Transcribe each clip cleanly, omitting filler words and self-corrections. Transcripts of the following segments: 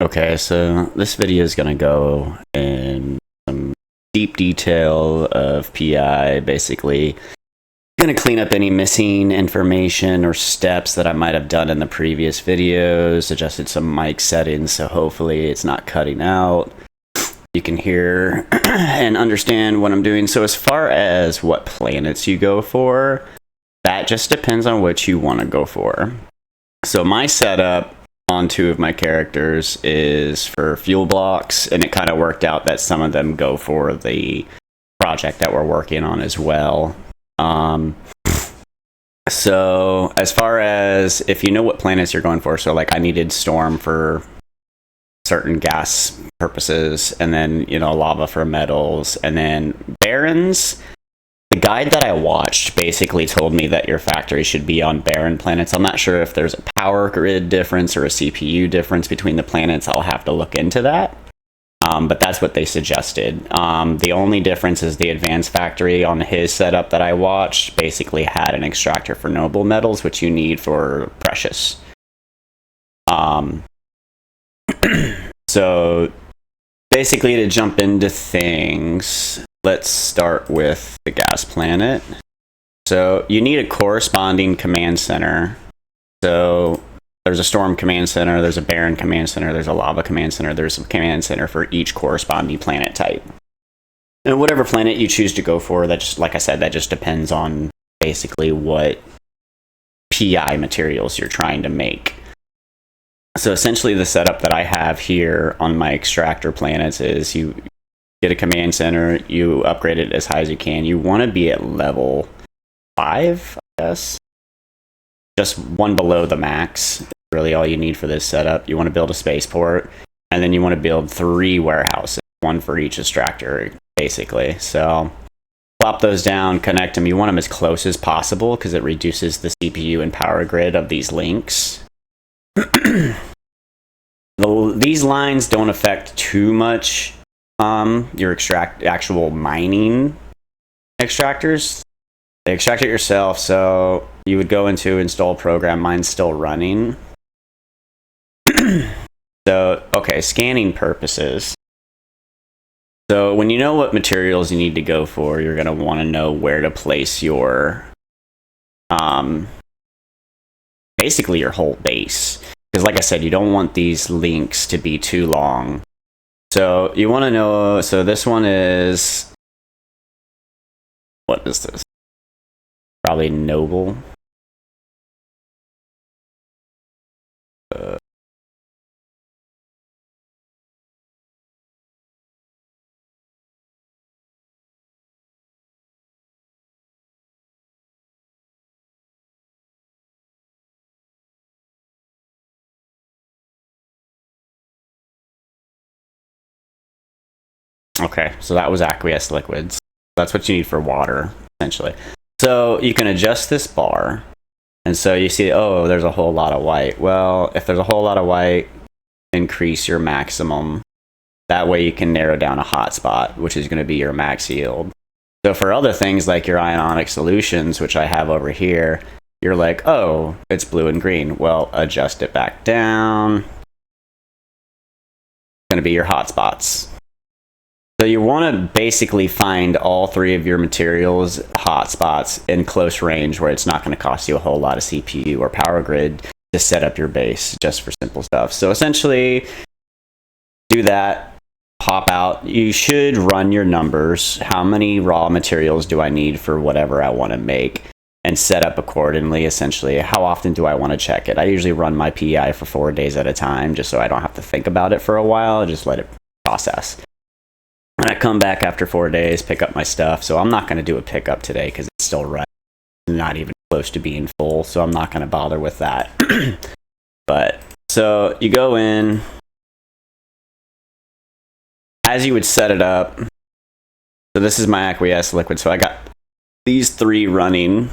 Okay, so this video is going to go in some deep detail of PI, basically going to clean up any missing information or steps that I might have done in the previous videos, adjusted some mic settings, so hopefully it's not cutting out. You can hear and understand what I'm doing. So as far as what planets you go for, that just depends on what you want to go for. So my setup on two of my characters is for fuel blocks, and it kind of worked out that some of them go for the project that we're working on as well. So as far as if you know what planets you're going for, so like I needed storm for certain gas purposes, and then lava for metals, and then barrens. The guide that I watched basically told me that your factory should be on barren planets. I'm not sure if there's a power grid difference or a CPU difference between the planets. I'll have to look into that. But that's what they suggested. The only difference is the advanced factory on his setup that I watched basically had an extractor for noble metals, which you need for precious. So basically, to jump into things, let's start with the gas planet. So you need a corresponding command center. So there's a storm command center, there's a barren command center, there's a lava command center, there's a command center for each corresponding planet type. And whatever planet you choose to go for, that just, like I said, that just depends on basically what PI materials you're trying to make. So essentially the setup that I have here on my extractor planets is you get a command center, you upgrade it as high as you can. You want to be at level 5, I guess. Just one below the max is really all you need for this setup. You want to build a spaceport, and then you want to build 3 warehouses, one for each extractor, basically. So plop those down, connect them. You want them as close as possible because it reduces the CPU and power grid of these links. These lines don't affect too much your actual mining extractors. They extract it yourself, so you would go into install program. Mine's still running. So, okay, scanning purposes. So when you know what materials you need to go for, you're going to want to know where to place your, basically your whole base. Because like I said, you don't want these links to be too long. So you want to know, so this one is, what is this? Probably noble. Okay, so that was aqueous liquids. That's what you need for water, essentially. So you can adjust this bar, and so you see, oh, there's a whole lot of white. Well, if there's a whole lot of white, increase your maximum. That way you can narrow down a hotspot, which is going to be your max yield. So for other things like your ionic solutions, which I have over here, you're like, oh, it's blue and green. Well, adjust it back down. It's going to be your hotspots. So you want to basically find all 3 of your materials hotspots in close range where it's not going to cost you a whole lot of CPU or power grid to set up your base just for simple stuff. So essentially, do that, pop out. You should run your numbers. How many raw materials do I need for whatever I want to make? And set up accordingly, essentially. How often do I want to check it? I usually run my PI for 4 days at a time just so I don't have to think about it for a while. I just let it process. And I come back after 4 days, pick up my stuff. So I'm not going to do a pickup today because it's still running. Not even close to being full, so I'm not going to bother with that. But, so you go in. As you would set it up. So this is my aqueous liquid. So I got these 3 running.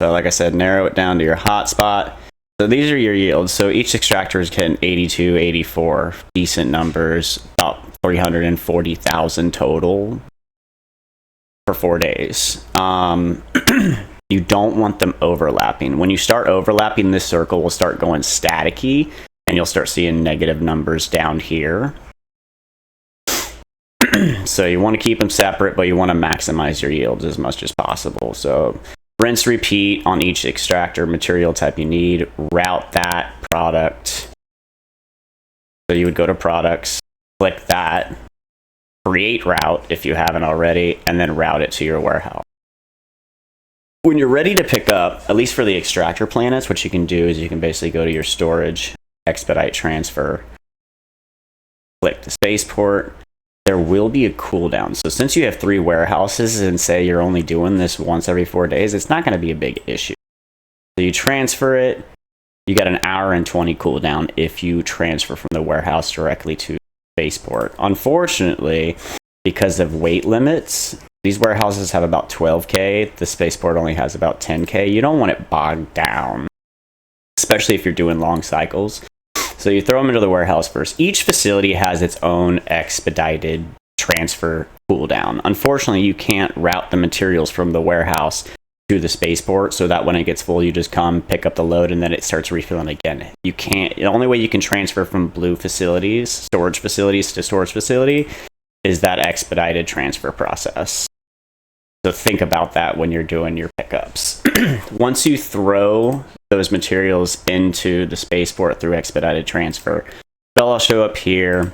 So like I said, narrow it down to your hotspot. So these are your yields. So each extractor is getting 82, 84, decent numbers, about 340,000 total for 4 days. You don't want them overlapping. When you start overlapping, this circle will start going staticky, and and you'll start seeing negative numbers down here. So you want to keep them separate, but you want to maximize your yields as much as possible. So rinse, repeat on each extractor material type you need. Route that product. So you would go to products, click that, create route if you haven't already, and then route it to your warehouse. When you're ready to pick up, at least for the extractor planets, what you can do is you can basically go to your storage, expedite transfer, click the spaceport. There will be a cooldown. So since you have 3 warehouses and say you're only doing this once every 4 days, it's not going to be a big issue. So you transfer it, you got an hour and 20 cooldown if you transfer from the warehouse directly to spaceport. Unfortunately, because of weight limits, these warehouses have about 12K. The spaceport only has about 10K. You don't want it bogged down, especially if you're doing long cycles. So you throw them into the warehouse first. Each facility has its own expedited transfer cooldown. Unfortunately, you can't route the materials from the warehouse to the spaceport so that when it gets full, you just come, pick up the load, and then it starts refilling again. You can't. The only way you can transfer from blue facilities, storage facilities to storage facility, is that expedited transfer process. So think about that when you're doing your pickups. Once you throw those materials into the spaceport through expedited transfer, they'll all show up here.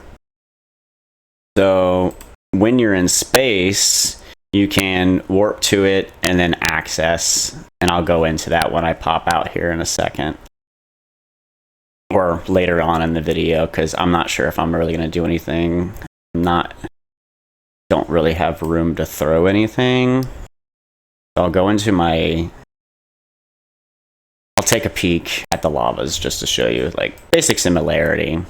So when you're in space, you can warp to it and then access. And I'll go into that when I pop out here in a second. Or later on in the video, because I'm not sure if I'm really going to do anything. Don't really have room to throw anything. So I'll go into I'll take a peek at the lavas just to show you like basic similarity.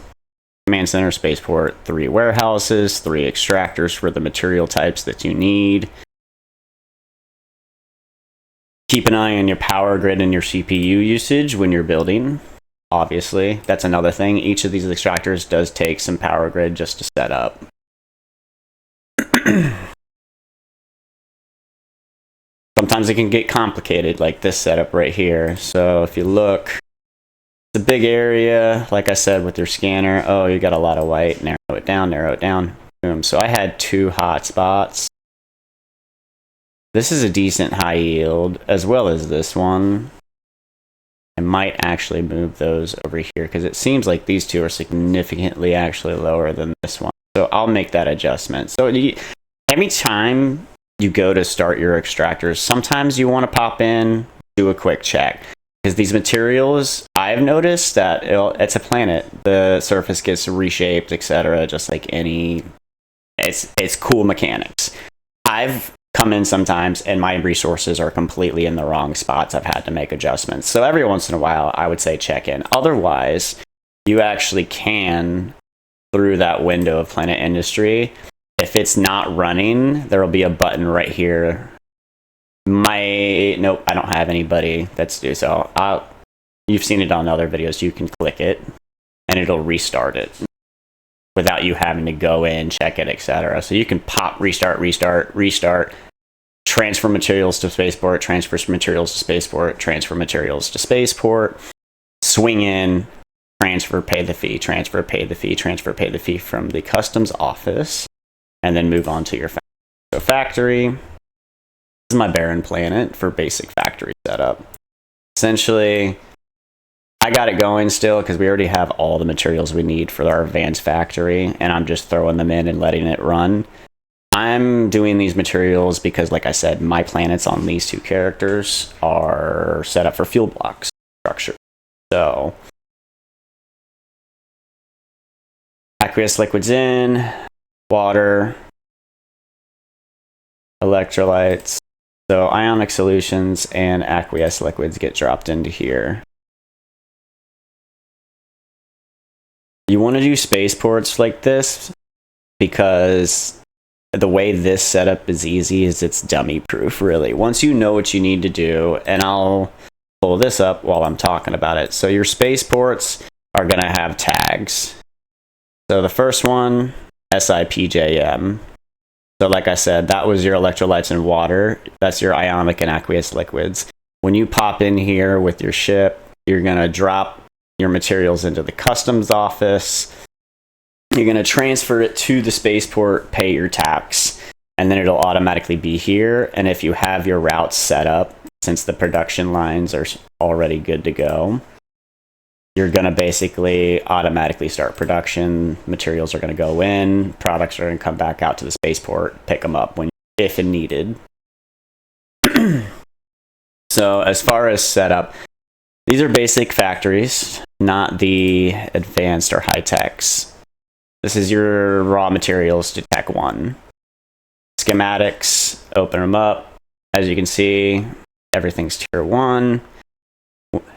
Command center, spaceport, 3 warehouses, 3 extractors for the material types that you need. Keep an eye on your power grid and your CPU usage when you're building. Obviously, that's another thing. Each of these extractors does take some power grid just to set up. Sometimes it can get complicated, like this setup right here. So if you look, it's a big area, like I said, with your scanner. Oh, you got a lot of white. Narrow it down. Boom. So I had 2 hot spots. This is a decent high yield, as well as this one. I might actually move those over here, because it seems like these 2 are significantly actually lower than this one. So I'll make that adjustment. So every time you go to start your extractors, sometimes you want to pop in, do a quick check. Because these materials, I've noticed that it's a planet. The surface gets reshaped, etc. Just like any... It's cool mechanics. I've come in sometimes and my resources are completely in the wrong spots. I've had to make adjustments. So every once in a while, I would say check in. Otherwise, you actually can, through that window of Planet Industry, if it's not running, there will be a button right here. Nope, I don't have anybody that's due. So you've seen it on other videos. You can click it and it'll restart it without you having to go in, check it, etc. So you can pop, restart, transfer materials to spaceport, transfer materials to spaceport, transfer materials to spaceport, swing in, transfer, pay the fee, transfer, pay the fee, transfer, pay the fee from the customs office, and then move on to your factory. So factory, this is my barren planet for basic factory setup. Essentially, I got it going still because we already have all the materials we need for our advanced factory, and I'm just throwing them in and letting it run. I'm doing these materials because, like I said, my planets on these 2 characters are set up for fuel blocks structure. So, aqueous liquids in, water, electrolytes. So ionic solutions and aqueous liquids get dropped into here. You want to do spaceports like this because the way this setup is easy is it's dummy proof, really. Once you know what you need to do, and I'll pull this up while I'm talking about it. So your spaceports are going to have tags. So the first one, SIPJM. So like I said, that was your electrolytes and water. That's your ionic and aqueous liquids. When you pop in here with your ship, you're going to drop your materials into the customs office. You're going to transfer it to the spaceport, pay your tax, and then it'll automatically be here. And if you have your routes set up, since the production lines are already good to go, you're going to basically automatically start production. Materials are going to go in, products are going to come back out to the spaceport, pick them up if and needed. So as far as setup, these are basic factories, not the advanced or high techs. This is your raw materials to tech 1. Schematics, open them up. As you can see, everything's tier 1.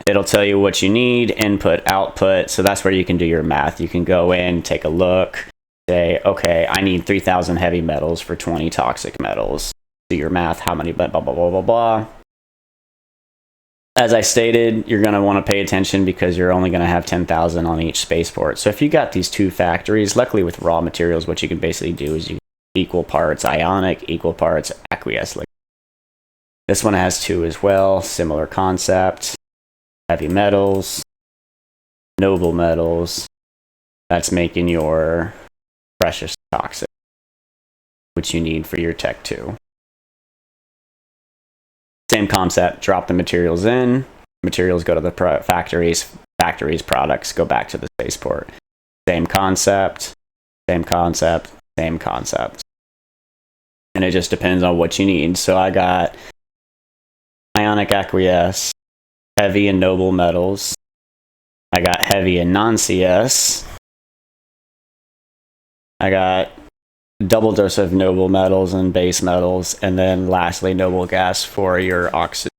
It'll tell you what you need, input, output. So that's where you can do your math. You can go in, take a look, say, okay, I need 3,000 heavy metals for 20 toxic metals. Do your math, how many, blah, blah, blah, blah, blah, blah. As I stated, you're going to want to pay attention because you're only going to have 10,000 on each spaceport. So if you got these 2 factories, luckily with raw materials, what you can basically do is you equal parts ionic, equal parts aqueous. This one has 2 as well, similar concept. Heavy metals, noble metals, that's making your precious toxic, which you need for your tech 2. Same concept, drop the materials in, materials go to the factories, products go back to the spaceport. Same concept, same concept, same concept. And it just depends on what you need. So I got ionic aqueous, heavy and noble metals. I got heavy and non-CS. I got double dose of noble metals and base metals, and then lastly noble gas for your oxygen.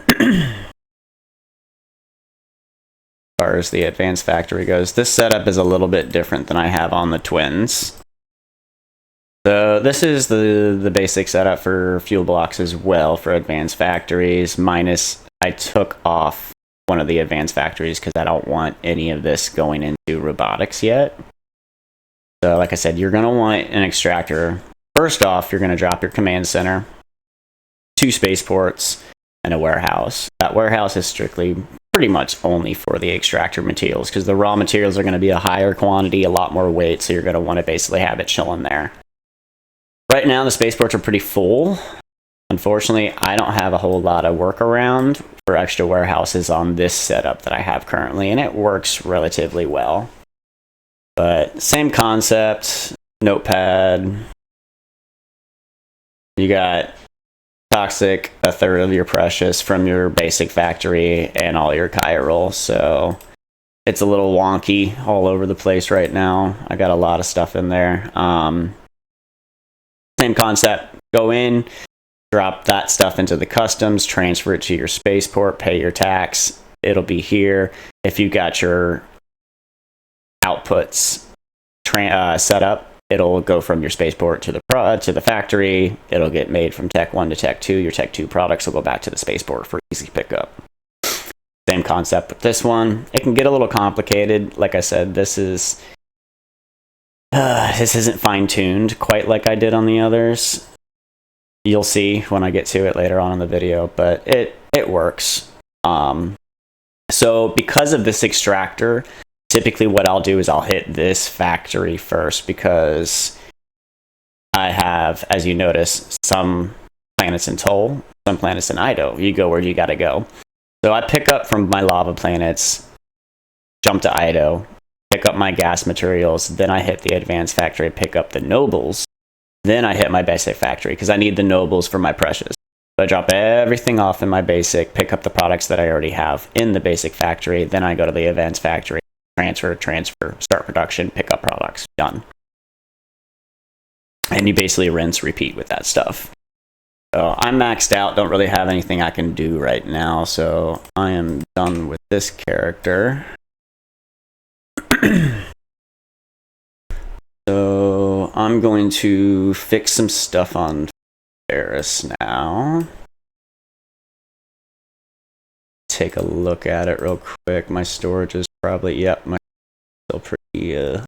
As far as the advanced factory goes, this setup is a little bit different than I have on the twins. So this is the basic setup for fuel blocks as well for advanced factories, minus I took off one of the advanced factories because I don't want any of this going into robotics yet. So like I said, you're going to want an extractor. First off, you're going to drop your command center, 2 spaceports, and a warehouse. That warehouse is strictly pretty much only for the extractor materials because the raw materials are going to be a higher quantity, a lot more weight, so you're going to want to basically have it chilling there. Right now, the spaceports are pretty full. Unfortunately, I don't have a whole lot of workaround for extra warehouses on this setup that I have currently, and it works relatively well. But same concept, notepad. You got toxic, 1/3 of your precious from your basic factory, and all your chiral. So it's a little wonky all over the place right now. I got a lot of stuff in there. Same concept, go in, drop that stuff into the customs, transfer it to your spaceport, pay your tax. It'll be here. If you got your outputs set up, it'll go from your spaceport to the factory. It'll get made from Tech 1 to Tech 2. Your Tech 2 products will go back to the spaceport for easy pickup. Same concept with this one. It can get a little complicated. Like I said, this isn't fine-tuned quite like I did on the others. You'll see when I get to it later on in the video, but it works. So because of this extractor, typically what I'll do is I'll hit this factory first because I have, as you notice, some planets in Toll, some planets in Ido. You go where you gotta go. So I pick up from my lava planets, jump to Ido, pick up my gas materials, then I hit the advanced factory, pick up the nobles, then I hit my basic factory because I need the nobles for my precious. So I drop everything off in my basic, pick up the products that I already have in the basic factory, then I go to the advanced factory, transfer, start production, pick up products, done. And you basically rinse, repeat with that stuff. So I'm maxed out, don't really have anything I can do right now, so I am done with this character. So I'm going to fix some stuff on Ferris now. Take a look at it real quick. My storage is probably, yep, my still pretty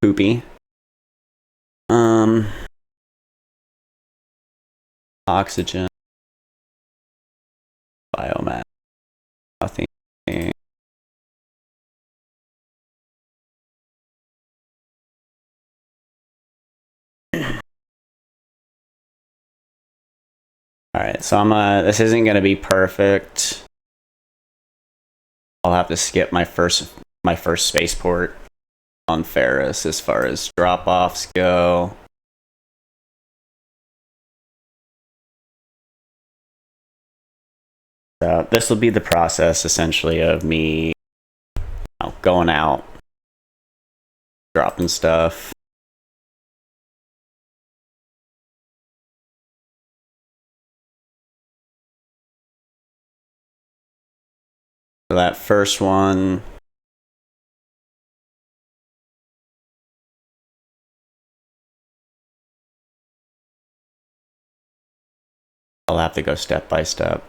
poopy. Oxygen. biomass. Nothing. All right, so this isn't gonna be perfect. I'll have to skip my first spaceport on Ferris as far as drop-offs go. So this will be the process essentially of me going out, dropping stuff. So that first one, I'll have to go step by step.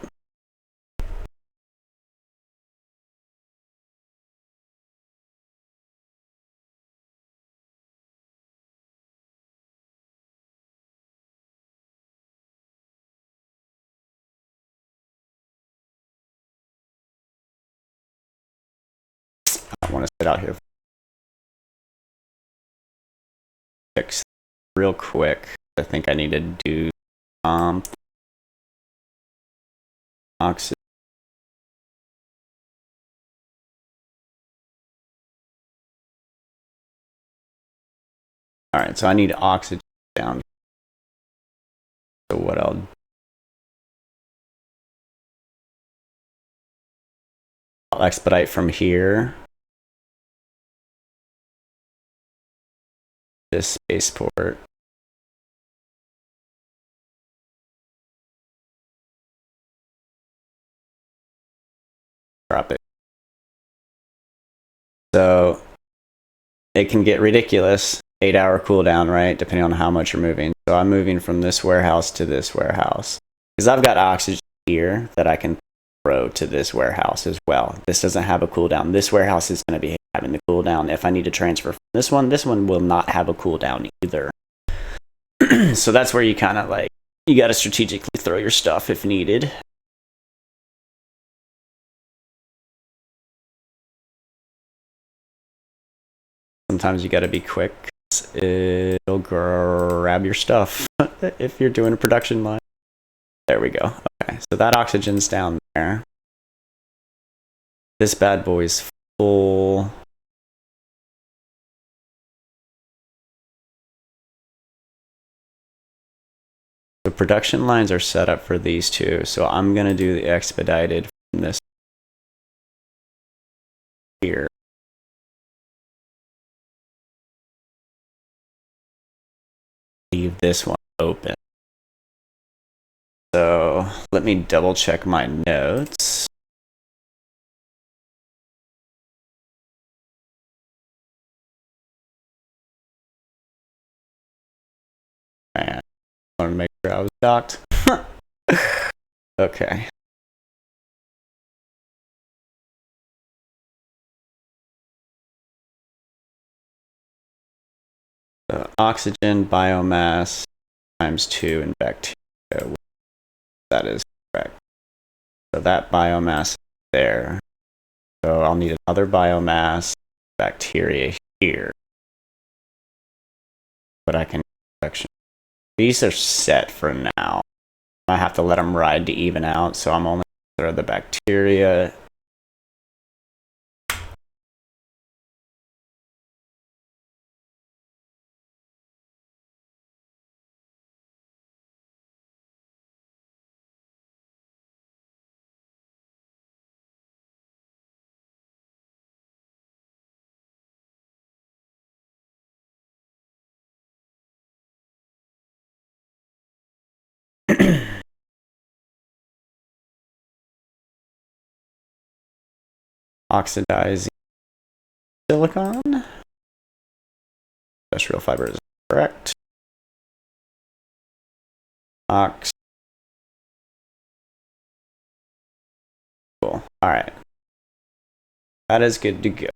I want to sit out here. Fix real quick. I think I need to do oxygen. All right, so I need oxygen down. So what I'll expedite from here. This spaceport. Drop it. So it can get ridiculous. 8-hour cooldown, right? Depending on how much you're moving. So I'm moving from this warehouse to this warehouse. Because I've got oxygen here that I can throw to this warehouse as well. This doesn't have a cooldown. This warehouse is going to be having the cooldown. If I need to transfer from this one will not have a cooldown either. So that's where you kind of like, you got to strategically throw your stuff if needed. Sometimes you got to be quick. It'll grab your stuff if you're doing a production line. There we go. Okay, so that oxygen's down there. This bad boy's full. The production lines are set up for these two, so I'm gonna do the expedited from this here. Leave this one open. So let me double check my notes. And I want to make sure I was docked. Okay. So oxygen biomass times 2 in bacteria. That is correct. So that biomass is there. So I'll need another biomass bacteria here. But I can section. These are set for now. I have to let them ride to even out, so I'm only going to throw the bacteria. Oxidizing silicon. Industrial fiber is correct. Ox. Cool. All right. That is good to go.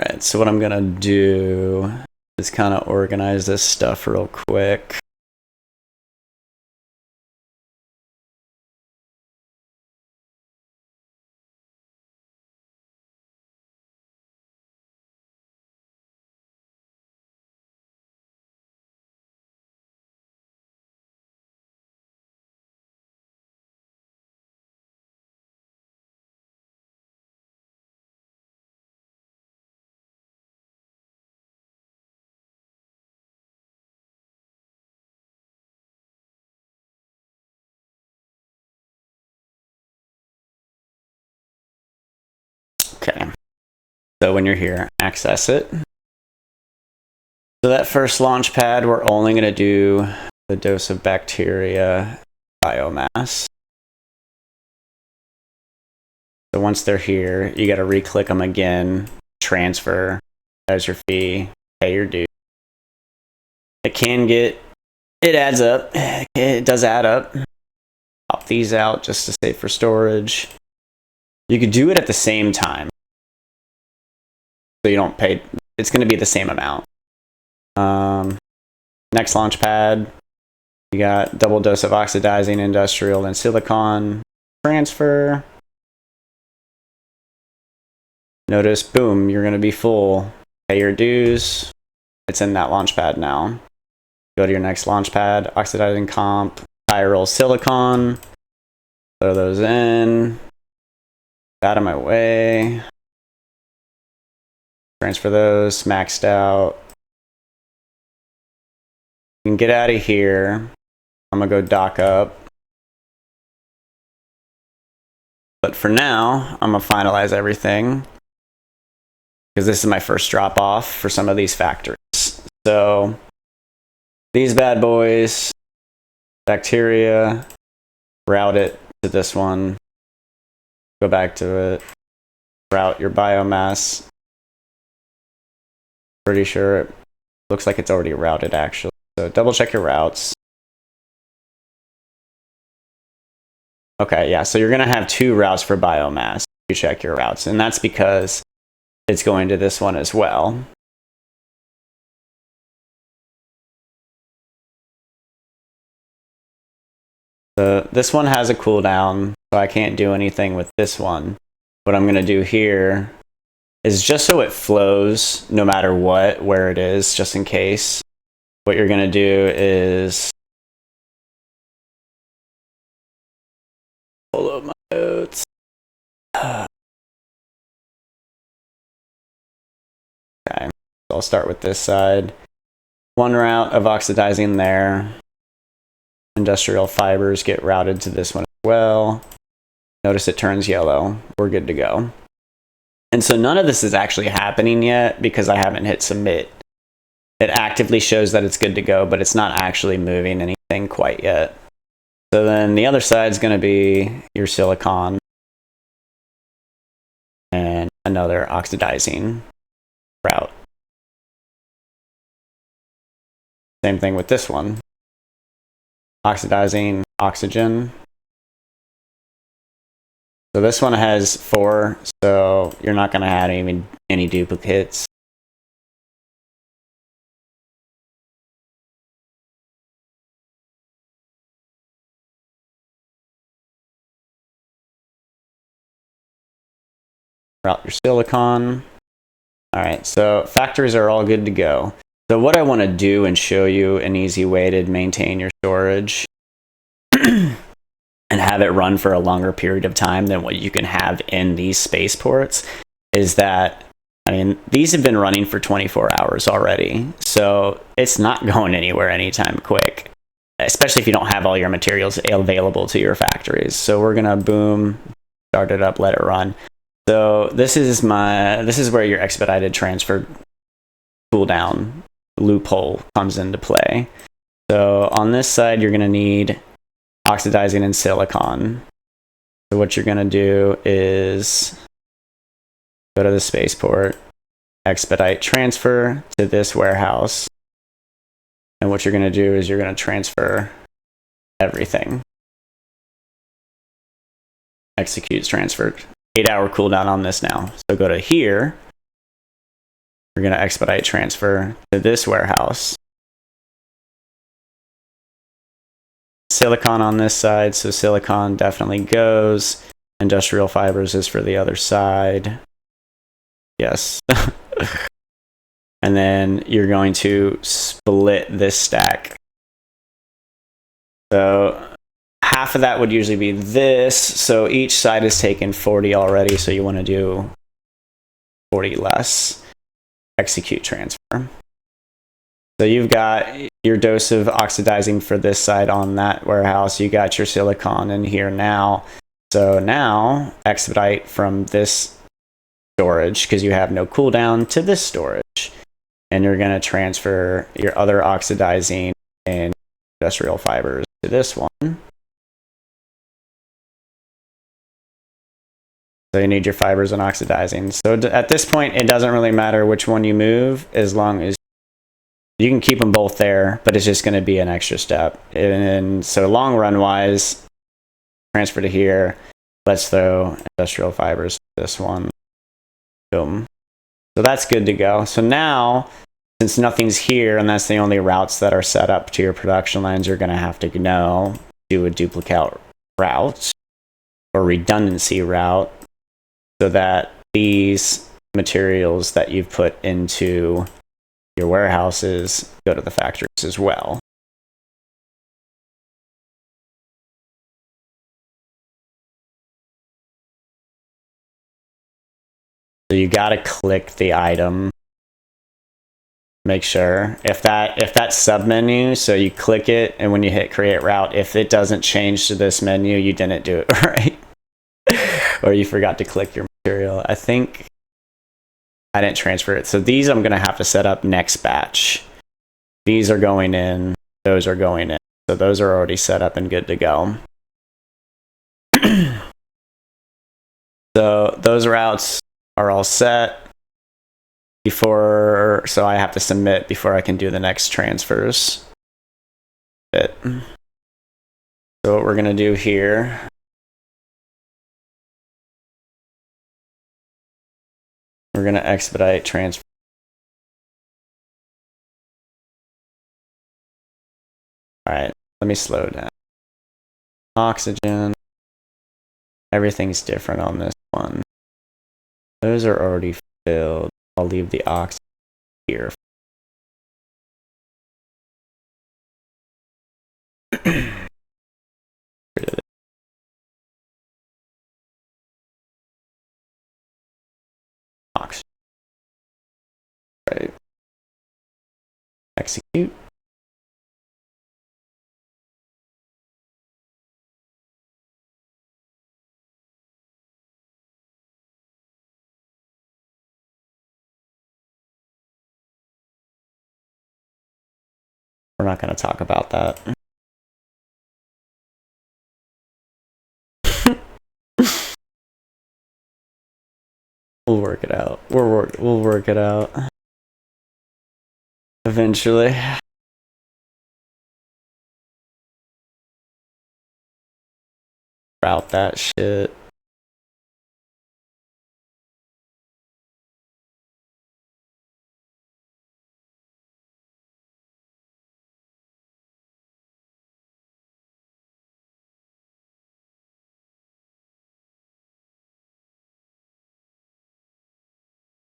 Alright, so what I'm gonna do is kind of organize this stuff real quick. Okay, so when you're here, access it. So that first launch pad, we're only going to do the dose of bacteria biomass. So once they're here, you got to re-click them again, transfer as your fee, pay your due. It can get, it adds up. It does add up. Pop these out just to save for storage. You could do it at the same time. So you don't pay, it's going to be the same amount. Next launch pad, you got double dose of oxidizing industrial and silicon transfer. Notice, boom, you're going to be full. Pay your dues. It's in that launch pad now. Go to your next launch pad, oxidizing comp, chiral silicon. Throw those in. Out of my way. Transfer those, maxed out. You can get out of here. I'm gonna go dock up. But for now, I'm gonna finalize everything because this is my first drop off for some of these factories. So these bad boys, bacteria, route it to this one. Go back to it. Route your biomass. Pretty sure it looks like it's already routed actually. So double check your routes. Okay, yeah, so you're gonna have 2 routes for biomass. You check your routes, and that's because it's going to this one as well. So this one has a cooldown, so I can't do anything with this one. What I'm gonna do here is just so it flows no matter what, where it is, just in case. What you're gonna do is pull up my notes. Okay, so I'll start with this side. 1 route of oxidizing there. Industrial fibers get routed to this one as well. Notice it turns yellow. We're good to go. And so none of this is actually happening yet because I haven't hit submit. It actively shows that it's good to go, but it's not actually moving anything quite yet. So then the other side is going to be your silicon and another oxidizing route. Same thing with this one. Oxidizing oxygen. So this one has 4, so you're not going to have any duplicates. Route your silicon. All right, so factories are all good to go. So what I want to do and show you an easy way to maintain your storage and have it run for a longer period of time than what you can have in these spaceports is that, I mean, these have been running for 24 hours already, so it's not going anywhere anytime quick, especially if you don't have all your materials available to your factories. So we're gonna boom, start it up, let it run. So this is where your expedited transfer cooldown loophole comes into play. So on this side, you're gonna need oxidizing and silicon. So what you're gonna do is go to the spaceport, expedite transfer to this warehouse. And what you're gonna do is you're gonna transfer everything. Executes transferred. 8-hour cooldown on this now. So go to here, We're going to expedite transfer to this warehouse. Silicon on this side, so silicon definitely goes. Industrial fibers is for the other side. Yes. And then you're going to split this stack. So half of that would usually be this. So each side is taken 40 already, so you want to do 40 less. Execute transfer. So you've got your dose of oxidizing for this side on that warehouse. You got your silicon in here now. So now expedite from this storage, because you have no cooldown, to this storage. And you're going to transfer your other oxidizing and industrial fibers to this one. So you need your fibers and oxidizing. So at this point, it doesn't really matter which one you move, as long as you can keep them both there, but it's just going to be an extra step. And so long run wise, transfer to here. Let's throw industrial fibers to this one. Boom. So that's good to go. So now, since nothing's here and that's the only routes that are set up to your production lines, you're going to have to do a duplicate route or redundancy route, so that these materials that you've put into your warehouses go to the factories as well. So you got to click the item. Make sure if that sub menu, so you click it, and when you hit create route, if it doesn't change to this menu, you didn't do it right. Or you forgot to click your material. I think I didn't transfer it. So these I'm going to have to set up next batch. These are going in, those are going in. So those are already set up and good to go. So those routes are all set before, so I have to submit before I can do the next transfers. So what we're going to do here, we're going to expedite transfer. All right, let me slow down. Oxygen. Everything's different on this one. Those are already filled. I'll leave the oxygen here. Oxygen. Right. Execute. We're not going to talk about that. We'll work it out. We'll work it out. Eventually. Route that shit.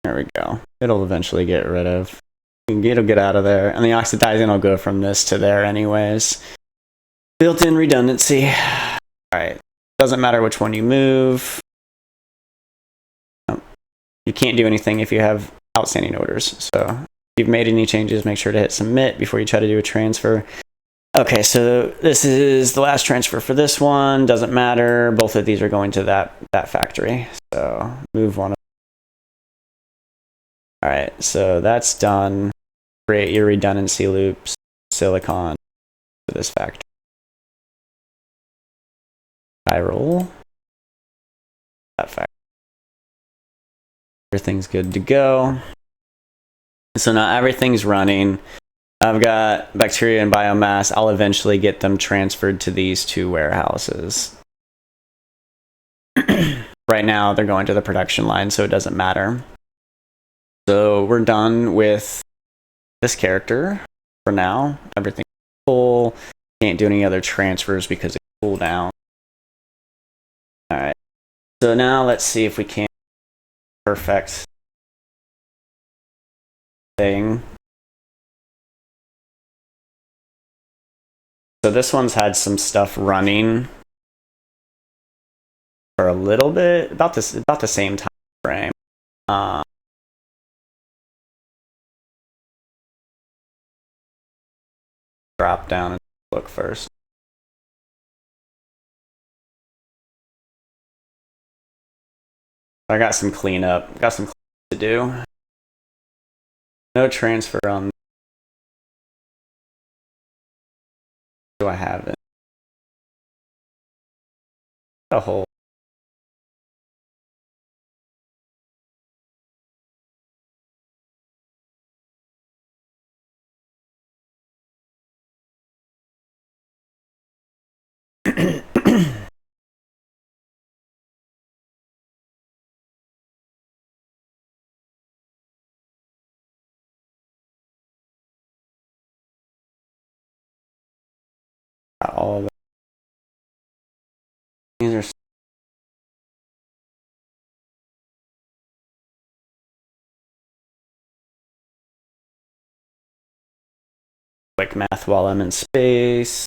There we go. It'll eventually get rid of. It'll get out of there. And the oxidizing will go from this to there anyways. Built-in redundancy. Alright. Doesn't matter which one you move. You can't do anything if you have outstanding orders. So if you've made any changes, make sure to hit submit before you try to do a transfer. Okay, so this is the last transfer for this one. Doesn't matter. Both of these are going to that factory. So move one. All right, so that's done. Create your redundancy loops, silicon to this factory. Spiral. That factory. Everything's good to go. So now everything's running. I've got bacteria and biomass. I'll eventually get them transferred to these two warehouses. Right now, they're going to the production line, so it doesn't matter. So we're done with this character for now. Everything's full. Can't do any other transfers because it's cool down. Alright. So now let's see if we can perfect thing. So this one's had some stuff running for a little bit, about the same time frame. Drop down and look first. I got some cleanup. Got some to do. No transfer on. Do I have it? A whole. All of it. These are quick math while I'm in space.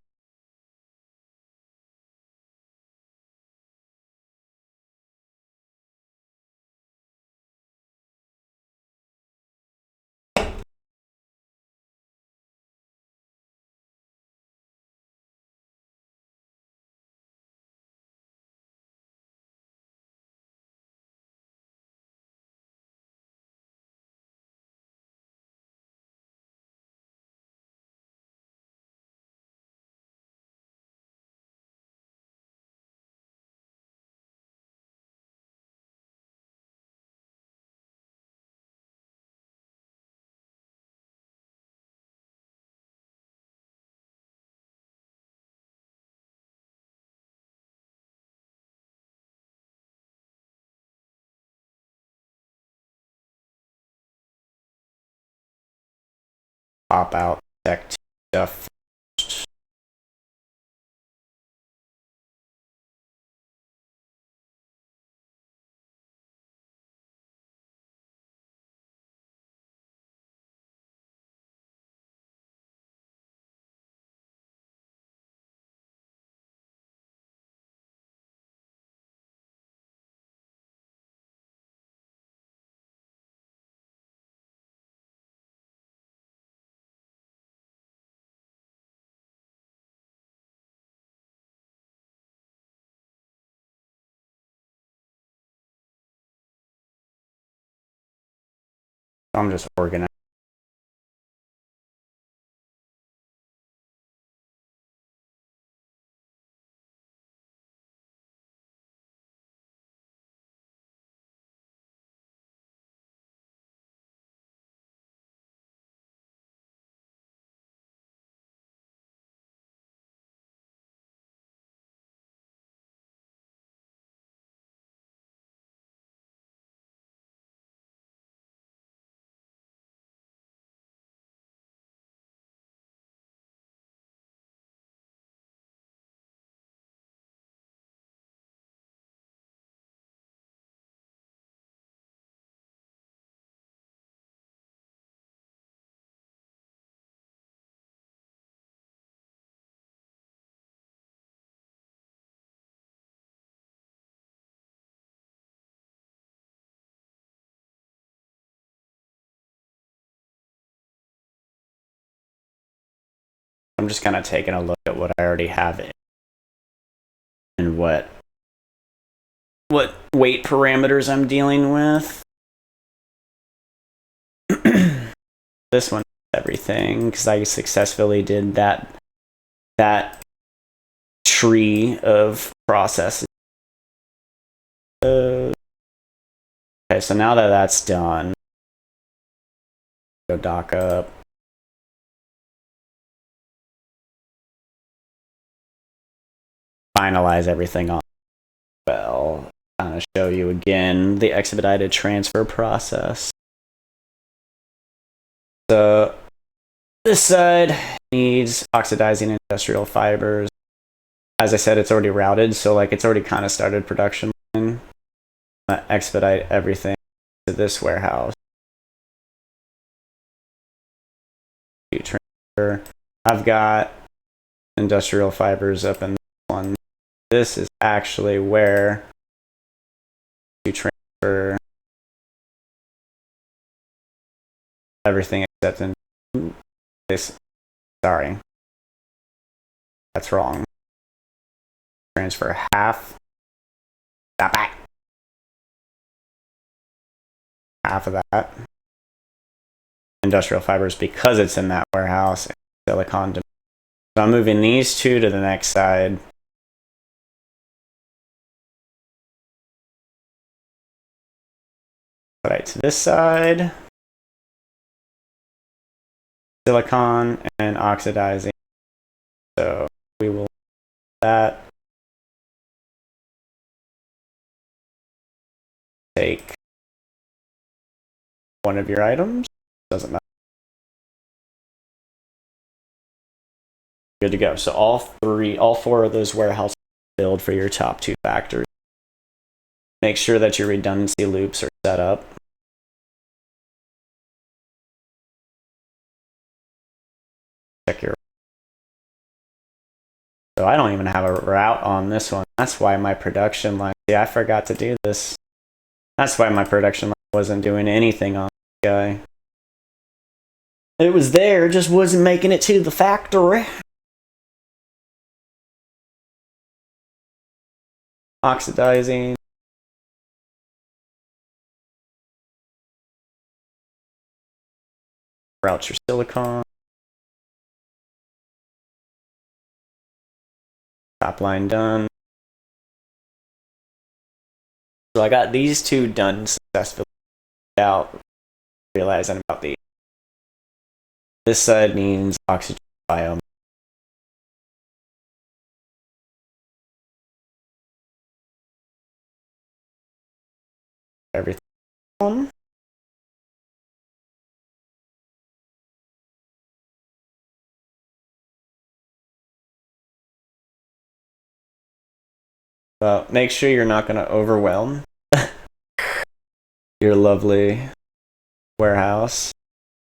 Pop out tech stuff. I'm just organizing. I'm just kind of taking a look at what I already have and what weight parameters I'm dealing with. This one, everything, because I successfully did that tree of processes. Okay, so now that that's done, go dock up. Finalize everything on well. Kind of show you again the expedited transfer process. So this side needs oxidizing industrial fibers. As I said, it's already routed, so like it's already kind of started production line. I'm gonna expedite everything to this warehouse. Transfer. I've got industrial fibers up in this one. This is actually where you transfer everything except in this. Sorry, that's wrong. Transfer half. Stop back. Half of that industrial fibers because it's in that warehouse. Silicon. So I'm moving these two to the next side. Right to this side. Silicon and oxidizing. So we will do that. Take one of your items. Doesn't matter. Good to go. So all four of those warehouses build for your top two factories. Make sure that your redundancy loops are set up. Check your. So I don't even have a route on this one. That's why my production line. See, I forgot to do this. That's why my production line wasn't doing anything on this guy. It was there, just wasn't making it to the factory. Oxidizing. Route your silicon. Top line done. So I got these two done successfully without realizing about these. This side needs oxygen biome. Everything on. Make sure you're not going to overwhelm your lovely warehouse.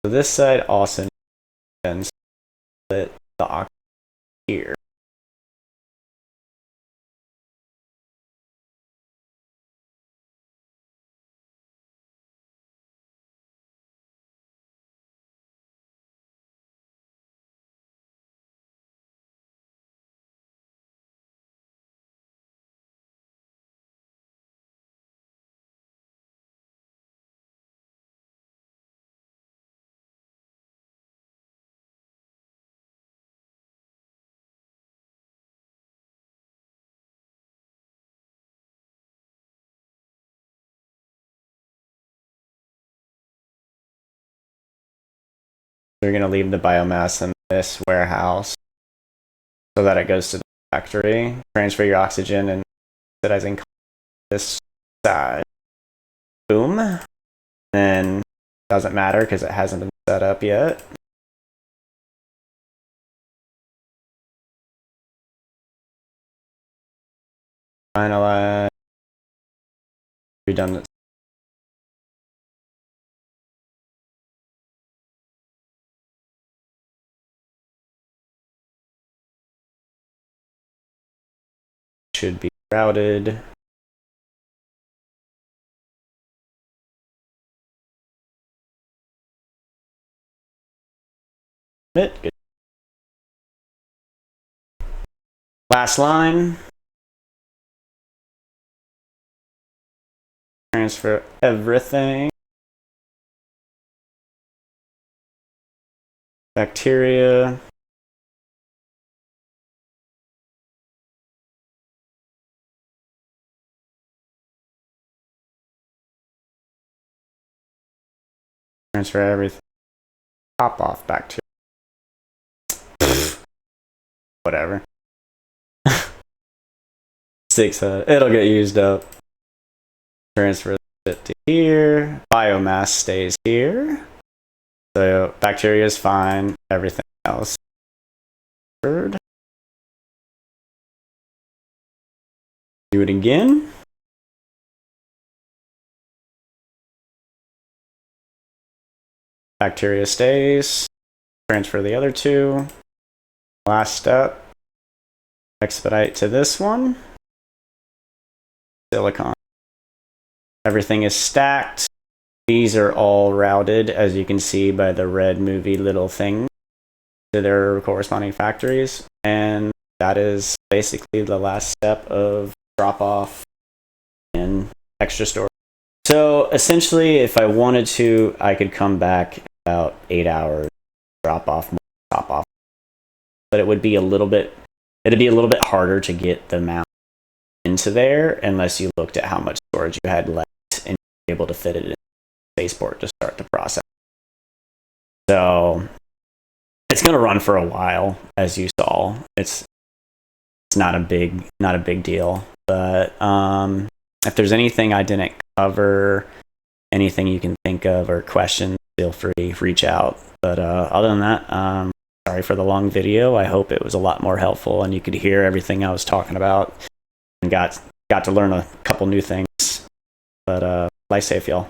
So this side also needs to split the oxygen here. We're going to leave the biomass in this warehouse so that it goes to the factory. Transfer your oxygen and oxidizing this side. Boom. Then doesn't matter because it hasn't been set up yet. Finalize. Redundant. Should be routed. Good. Last line. Transfer everything. Bacteria. Transfer everything. Pop off bacteria. Whatever. 600. It'll get used up. Transfer it to here. Biomass stays here. So bacteria is fine. Everything else. Do it again. Bacteria stays. Transfer the other two. Last step. Expedite to this one. Silicon. Everything is stacked. These are all routed, as you can see by the red movie little thing, to their corresponding factories. And that is basically the last step of drop off and extra storage. So essentially, if I wanted to, I could come back about 8 hours, drop off, but it would be a little bit harder to get the amount into there unless you looked at how much storage you had left and be able to fit it in spaceport to start the process. So it's going to run for a while, as you saw. It's not a big deal. But if there's anything I didn't cover, anything you can think of or questions, feel free, reach out. But other than that, sorry for the long video. I hope it was a lot more helpful and you could hear everything I was talking about and got to learn a couple new things. But life safe, y'all.